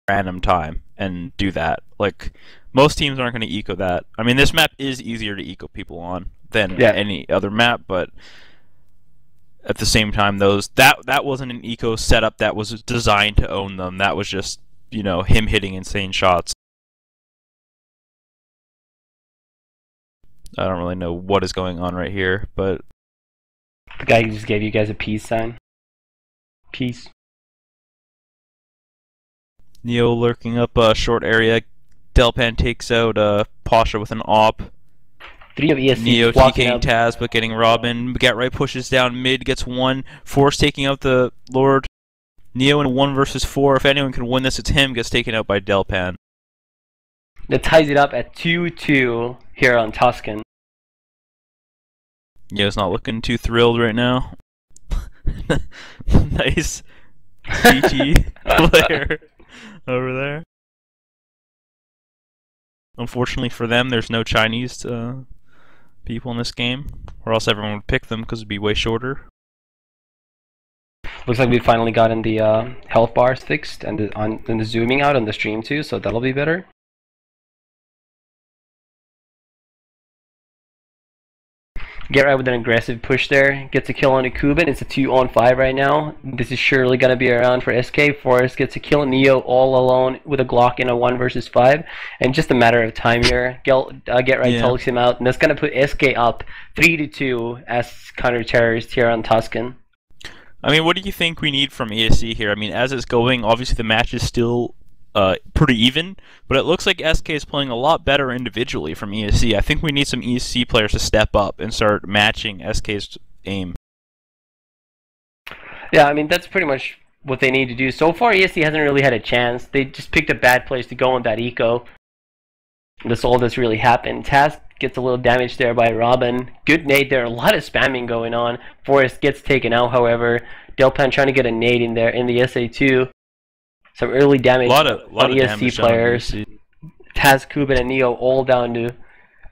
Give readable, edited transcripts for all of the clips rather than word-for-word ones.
random time and do that. Like, most teams aren't going to eco that. I mean, this map is easier to eco people on than any other map, but at the same time, that wasn't an eco setup that was designed to own them. That was just, you know, him hitting insane shots. I don't really know what is going on right here, but the guy just gave you guys a peace sign. Peace. Neo lurking up a short area. Delpan takes out Pasha with an op. 3 of ESC Neo TKing Taz, but getting Robin. Get right pushes down mid, gets 1. Force taking out the Lord. Neo in 1 versus 4. If anyone can win this, it's him. Gets taken out by Delpan. That ties it up at 2-2 here on Tuscan. Neo's not looking too thrilled right now. Nice GG player over there. Unfortunately for them, there's no Chinese people in this game, or else everyone would pick them because it'd be way shorter. Looks like we finally gotten the health bars fixed and the zooming out on the stream too, so that'll be better. Get right with an aggressive push there. Gets a kill on a Kuban. It's a 2-on-5 right now. This is surely going to be around for SK. Forrest gets a kill. Neo all alone with a Glock in a 1 versus 5. And just a matter of time here. Get right tulks him out. And that's going to put SK up 3-2 as counter-terrorist here on Tuscan. I mean, what do you think we need from ESC here? I mean, as it's going, obviously the match is still pretty even, but it looks like SK is playing a lot better individually from ESC. I think we need some ESC players to step up and start matching SK's aim. Yeah, I mean, that's pretty much what they need to do. So far, ESC hasn't really had a chance. They just picked a bad place to go in that eco. That's all that's really happened. Taz gets a little damage there by Robin. Good nade there. A lot of spamming going on. Forrest gets taken out, however. Delpan trying to get a nade in there in the SA2. Some early damage on ESC players. Taz, Kuban, and Neo all down to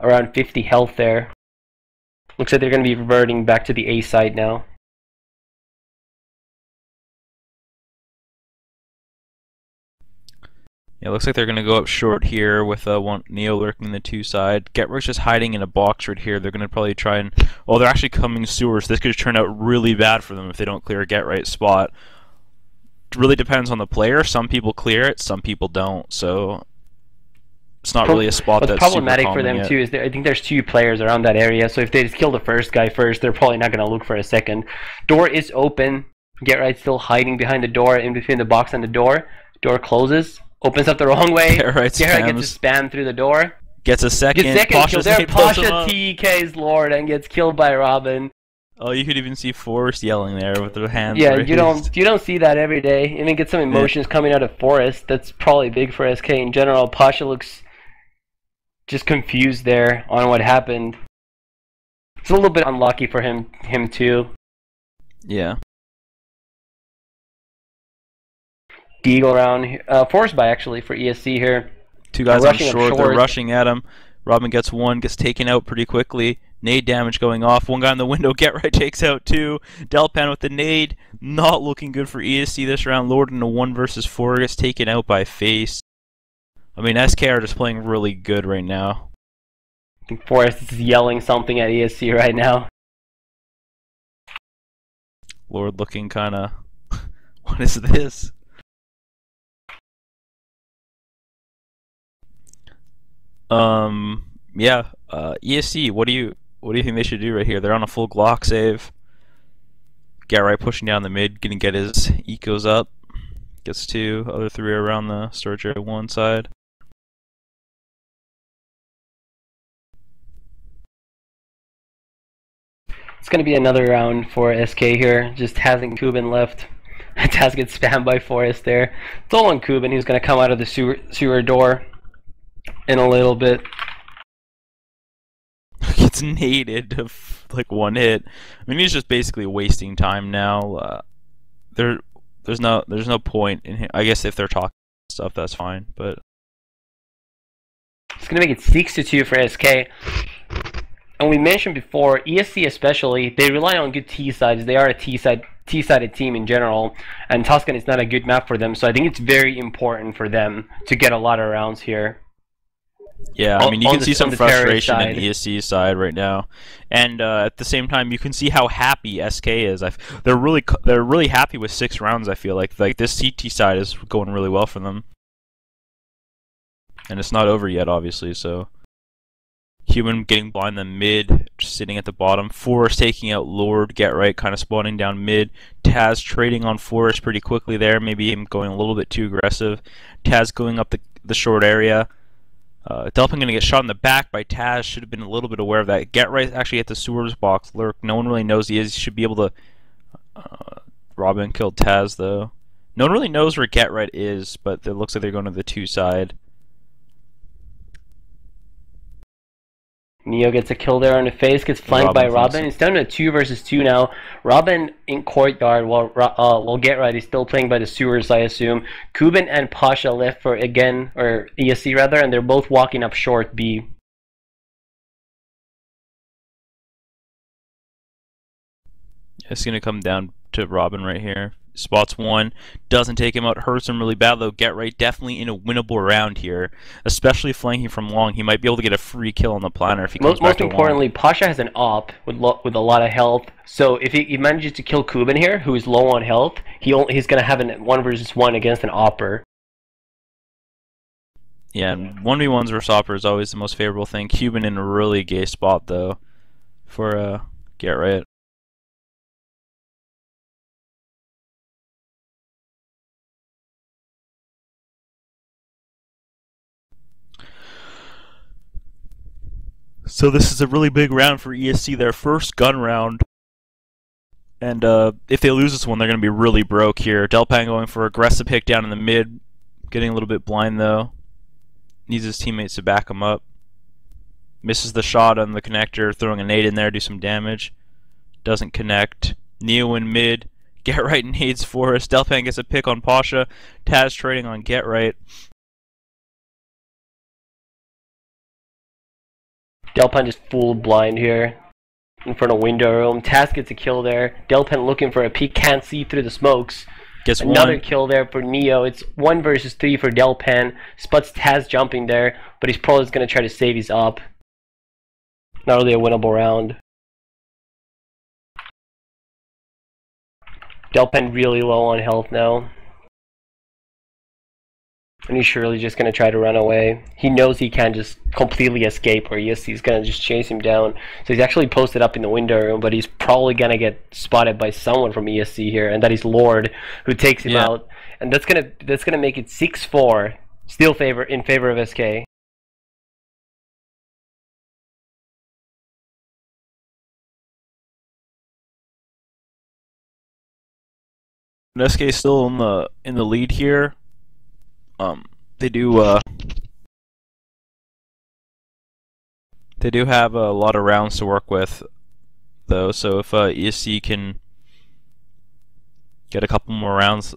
around 50 health there. Looks like they're going to be reverting back to the A side now. Yeah, looks like they're going to go up short here with Neo lurking the 2 side. Getrick's just hiding in a box right here. They're going to probably try and... Oh, they're actually coming sewers. This could turn out really bad for them if they don't clear a Get-Right spot. It really depends on the player. Some people clear it, some people don't. So it's not really a spot that's problematic for them too. Is I think there's 2 players around that area. So if they just kill the first guy first, they're probably not going to look for a second. Door is open. Get-Right still hiding behind the door, in between the box and the door. Door closes. Opens up the wrong way. Get-Right gets a spam through the door. Gets a second. Kill there. Pasha TK's Lord and gets killed by Robin. Oh, you could even see Forrest yelling there with their hands. Yeah, raised. you don't see that every day. Even get some emotions coming out of Forrest. That's probably big for SK in general. Pasha looks just confused there on what happened. It's a little bit unlucky for him too. Yeah. Deagle around Forrest by actually for ESC here. 2 guys on short. They're rushing at him. Robin gets 1, gets taken out pretty quickly. Nade damage going off. 1 guy in the window. Get-Right takes out 2. Delpan with the nade. Not looking good for ESC this round. Lord in a 1 versus 4 gets taken out by Face. I mean, SK are just playing really good right now. I think Forrest is yelling something at ESC right now. Lord looking kind of... What is this? Yeah. ESC, what do you think they should do right here? They're on a full Glock save. Get-Right pushing down the mid, gonna get his ecos up. Gets 2, other 3 around the storage area 1 side. It's gonna be another round for SK here. Just hasn't Kuban left. Taz gets spammed by Forrest there. It's all on Kuban. He's gonna come out of the sewer door in a little bit. Gets naded to like 1 hit. I mean, he's just basically wasting time now. There's no point in him. I guess if they're talking stuff, that's fine. But it's gonna make it 6-2 for SK. And we mentioned before, ESC especially, they rely on good T sides. They are a T side T-sided team in general, and Tuscan is not a good map for them, so I think it's very important for them to get a lot of rounds here. Yeah, I mean, you can see some frustration in side. ESC's side right now, and at the same time, you can see how happy SK is. They're really happy with 6 rounds. I feel like this CT side is going really well for them, and it's not over yet, obviously. So, Human getting blind in the mid, just sitting at the bottom. Forest taking out Lord, Get Right, kind of spawning down mid. Taz trading on Forest pretty quickly there, maybe him going a little bit too aggressive. Taz going up the short area. Delphin going to get shot in the back by Taz. Should have been a little bit aware of that. Get Right actually at the sewers box. Lurk. No one really knows he is. He should be able to. Robin killed Taz though. No one really knows where Get Right is, but it looks like they're going to the 2 side. Neo gets a kill there on the face, gets flanked by Robin. It's down to 2 versus 2 now. Robin in courtyard while Get Right is still playing by the sewers, I assume. Kuban and Pasha left for ESC rather, and they're both walking up short B. It's going to come down to Robin right here. Spots 1, doesn't take him out, hurts him really bad though. Get Right definitely in a winnable round here, especially flanking from long. He might be able to get a free kill on the planner if he comes back to long. Most importantly, Pasha has an op with a lot of health, so if he manages to kill Kuban here, who is low on health, he's going to have a 1 versus 1 against an opper. Yeah, and 1v1s versus opper is always the most favorable thing. Cuban in a really gay spot though for Get Right. So this is a really big round for ESC, their first gun round. And if they lose this one, they're going to be really broke here. Delpan going for aggressive pick down in the mid. Getting a little bit blind though. Needs his teammates to back him up. Misses the shot on the connector, throwing a nade in there, do some damage. Doesn't connect. Neo in mid. Get Right nades Forest. Delpan gets a pick on Pasha. Taz trading on Get Right. Delpan just full blind here in front of window room. Taz gets a kill there. Delpan looking for a peek, can't see through the smokes. Gets another kill there for Neo. It's 1 versus 3 for Delpan. Spots Taz jumping there, but he's probably going to try to save his op. Not really a winnable round. Delpan really low on health now. And he's surely just going to try to run away. He knows he can't just completely escape, or he's going to just chase him down. So he's actually posted up in the window room, but he's probably going to get spotted by someone from ESC here, and that is Lord, who takes him out. And that's gonna make it 6-4, still in favor of SK. SK is still in the lead here. They do have a lot of rounds to work with though, so if ESC can get a couple more rounds,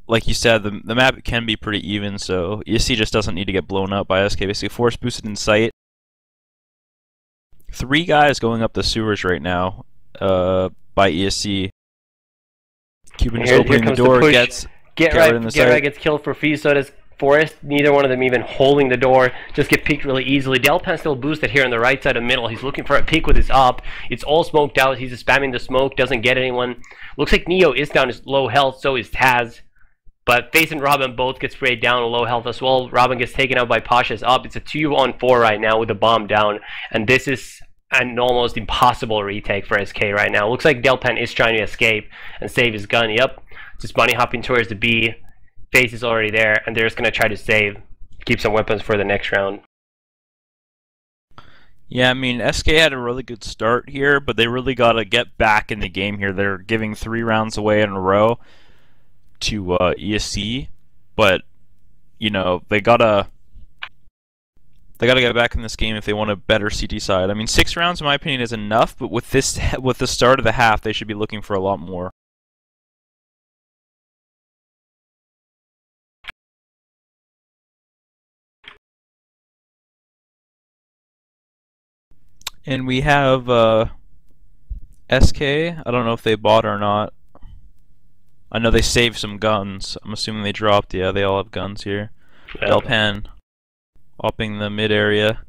like you said, the map can be pretty even, so ESC just doesn't need to get blown up by SK. Basically, force boosted in sight. 3 guys going up the sewers right now by ESC. Cuban is opening the door, gets Get Right gets killed for free, so does Forest. Neither one of them even holding the door, just get peeked really easily. Delpan still boosted here on the right side of middle. He's looking for a peek with his op. It's all smoked out. He's just spamming the smoke, doesn't get anyone. Looks like Neo is down to low health, so is Taz. But Face and Robin both get sprayed down to low health as well. Robin gets taken out by Pasha's up. It's a 2-on-4 right now with the bomb down, and this is an almost impossible retake for SK right now. Looks like Delpan is trying to escape and save his gun. Yep, just bunny hopping towards the B. Face is already there, and they're just going to try to save, keep some weapons for the next round. Yeah, I mean, SK had a really good start here, but they really got to get back in the game here. They're giving 3 rounds away in a row to ESC, but, you know, they gotta get back in this game if they want a better CT side. I mean, 6 rounds, in my opinion, is enough, but with the start of the half, they should be looking for a lot more. And we have SK. I don't know if they bought or not. I know they saved some guns. I'm assuming they dropped. Yeah, they all have guns here. Yeah. Delpan upping the mid area.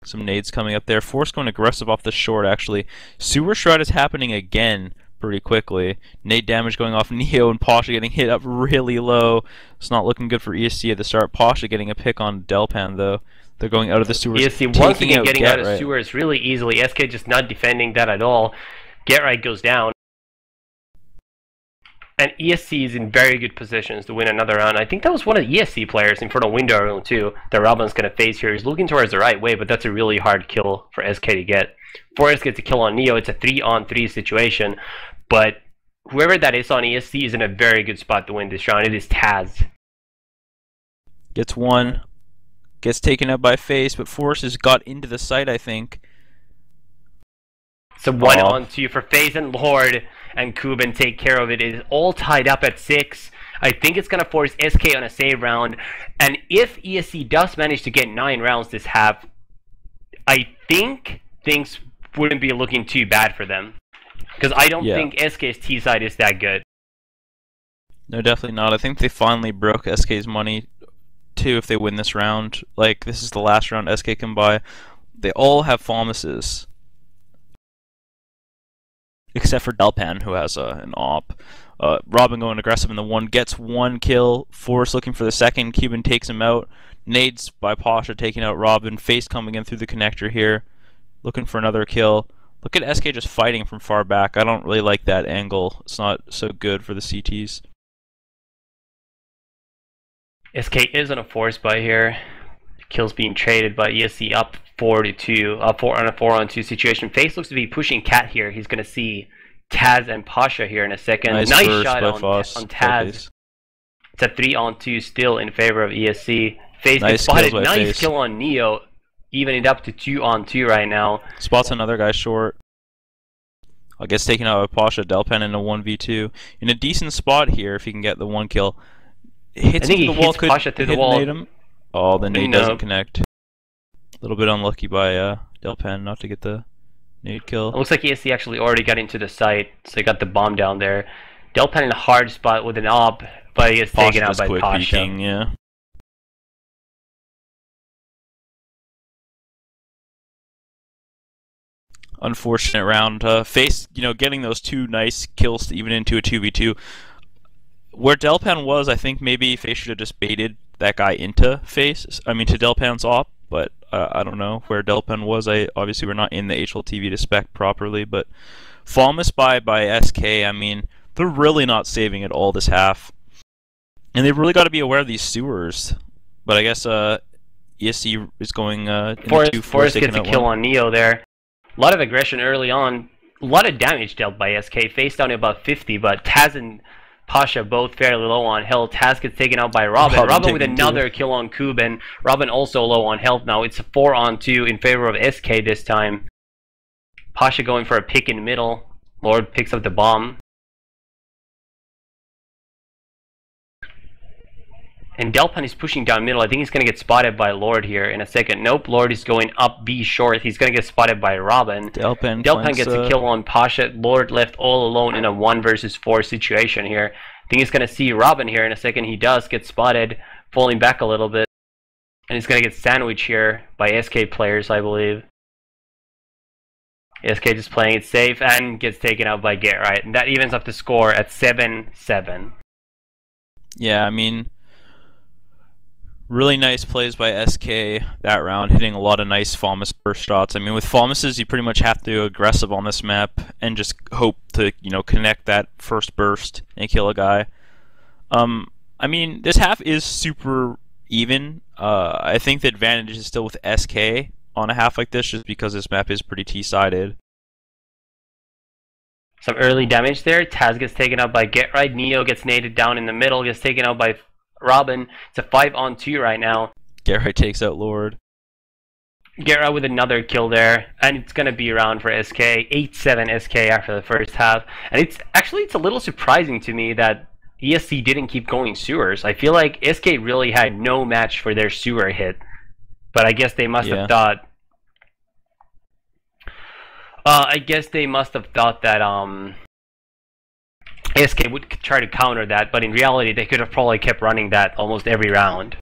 Some nades coming up there. Force going aggressive off the short, actually. Sewer Shroud is happening again pretty quickly. Nade damage going off Neo, and Pasha getting hit up really low. It's not looking good for ESC at the start. Pasha getting a pick on Delpan, though. They're going out of the sewers. ESC once again getting out of sewers really easily. SK just not defending that at all. Get Right goes down. And ESC is in very good positions to win another round. I think that was one of the ESC players in front of window room too that Robin's going to face here. He's looking towards the right way, but that's a really hard kill for SK to get. Forrest gets a kill on Neo. It's a 3-on-3 situation, but whoever that is on ESC is in a very good spot to win this round. It is Taz. Gets one. Gets taken out by Face, but Forrest has got into the site, I think. So 1-on-2 for Face, and Lord and Kuban take care of it. It is all tied up at 6. I think it's going to force SK on a save round. And if ESC does manage to get 9 rounds this half, I think things wouldn't be looking too bad for them. Because I don't think SK's T side is that good. No, definitely not. I think they finally broke SK's money too if they win this round. Like, this is the last round SK can buy. They all have Fomuses. Except for Delpan, who has an op. Robin going aggressive in the 1, gets 1 kill. Forrest looking for the second. Cuban takes him out. Nades by Pasha taking out Robin. Face coming in through the connector here. Looking for another kill. Look at SK just fighting from far back. I don't really like that angle. It's not so good for the CTs. SK is on a force buy here. Kills being traded, but ESC up 4-2, on a 4-on-2 situation. Face looks to be pushing Cat here. He's going to see Taz and Pasha here in a second. Nice shot on Taz. It's a 3-on-2 still in favor of ESC. Face gets spotted. Nice kill on Neo. Even it up to 2-on-2 right now. Spots another guy short. I guess taking out Pasha. Delpan in a 1v2. In a decent spot here if he can get the 1 kill. Hits him through the wall. Could Pasha through the wall. Him. Oh, the nade doesn't connect. A little bit unlucky by Delpan not to get the nade kill. It looks like ESC actually already got into the site, so he got the bomb down there. Delpan in a hard spot with an op, but he gets taken out by Pasha. Peeking, yeah. Unfortunate round. Face, getting those 2 nice kills to even into a 2v2. Where Delpan was, I think maybe Face should have just baited that guy into Face. I mean, to Delpan's op, but I don't know where Delpan was. Obviously we're not in the HLTV to spec properly, but Falmus by SK, I mean, they're really not saving it all this half. And they've really got to be aware of these sewers. But I guess ESC is going Forrest gets a kill on Neo there. A lot of aggression early on. A lot of damage dealt by SK. Face down to about 50, but Taz and Pasha both fairly low on health. Taz gets taken out by Robin. Robin with another kill on Kuban. Robin also low on health now. It's a 4-on-2 in favor of SK this time. Pasha going for a pick in the middle. Lord picks up the bomb. And Delpan is pushing down middle. I think he's going to get spotted by Lord here in a second. Nope, Lord is going up B short. He's going to get spotted by Robin. Delpan gets a kill on Pasha. Lord left all alone in a 1 versus 4 situation here. I think he's going to see Robin here in a second. He does get spotted, falling back a little bit. And he's going to get sandwiched here by SK players, I believe. SK just playing it safe and gets taken out by Get Right. And that evens up the score at 7-7. Yeah, I mean, really nice plays by SK that round, hitting a lot of nice Falmus burst shots. I mean, with Falmuses, you pretty much have to go aggressive on this map and just hope to, connect that first burst and kill a guy. I mean, this half is super even. I think the advantage is still with SK on a half like this, just because this map is pretty T-sided. Some early damage there. Taz gets taken out by Get Right. Neo gets naded down in the middle, gets taken out by Robin. It's a 5-on-2 right now. Get Right takes out Lord. Get Right with another kill there, and it's going to be around for SK. 8-7 SK after the first half. And it's a little surprising to me that ESC didn't keep going sewers. I feel like SK really had no match for their sewer hit. But I guess they must have thought... that ASK would try to counter that, but in reality they could have probably kept running that almost every round.